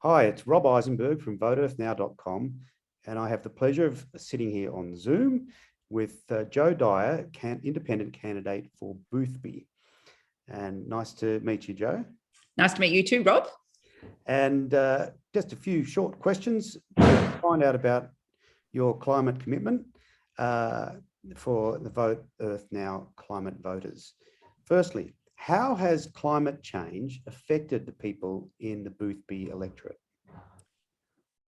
Hi, it's Rob Eisenberg from voteearthnow.com, and I have the pleasure of sitting here on Zoom with Jo Dyer, independent candidate for Boothby. And nice to meet you, Jo. Nice to meet you too, Rob. And just a few short questions to find out about your climate commitment for the Vote Earth Now climate voters. Firstly, how has climate change affected the people in the Boothby electorate?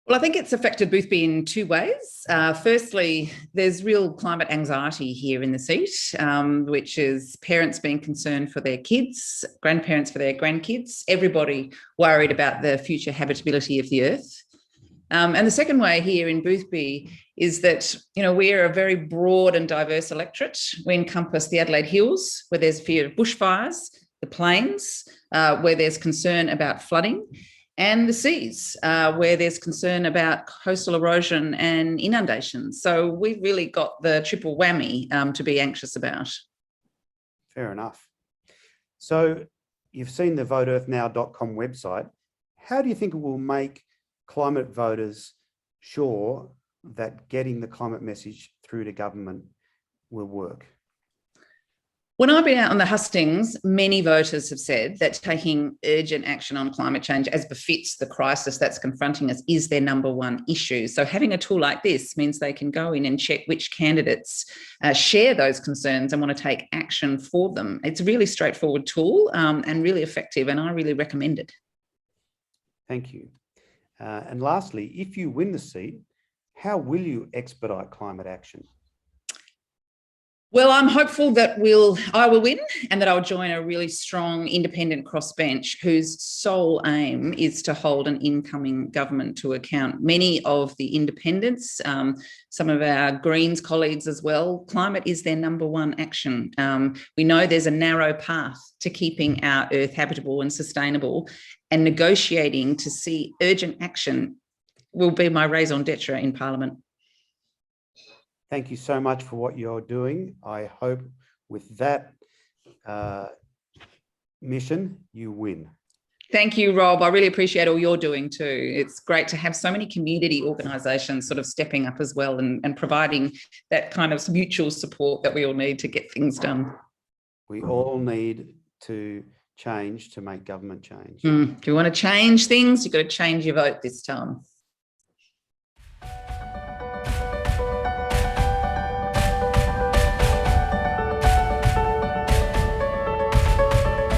Well, I think it's affected Boothby in two ways. Firstly, there's real climate anxiety here in the seat, which is parents being concerned for their kids, grandparents for their grandkids, everybody worried about the future habitability of the earth. And the second way here in Boothby is that, we're a very broad and diverse electorate. We encompass the Adelaide Hills, where there's fear of bushfires, the plains, where there's concern about flooding, and the seas, where there's concern about coastal erosion and inundation. So we've really got the triple whammy to be anxious about. Fair enough. So you've seen the voteearthnow.com website. How do you think it will make climate voters sure that getting the climate message through to government will work? When I've been out on the hustings, many voters have said that taking urgent action on climate change, as befits the crisis that's confronting us, is their number one issue. So having a tool like this means they can go in and check which candidates share those concerns and want to take action for them. It's a really straightforward tool and really effective, and I really recommend it. Thank you. And lastly, if you win the seat, how will you expedite climate action? Well, I'm hopeful that I will win and that I'll join a really strong independent crossbench whose sole aim is to hold an incoming government to account. Many of the independents, some of our Greens colleagues as well, climate is their number one action. We know there's a narrow path to keeping our earth habitable and sustainable, and negotiating to see urgent action will be my raison d'etre in Parliament. Thank you so much for what you're doing. I hope with that mission, you win. Thank you, Rob. I really appreciate all you're doing too. It's great to have so many community organisations sort of stepping up as well and providing that kind of mutual support that we all need to get things done. We all need to change to make government change. If you want to change things, you've got to change your vote this time.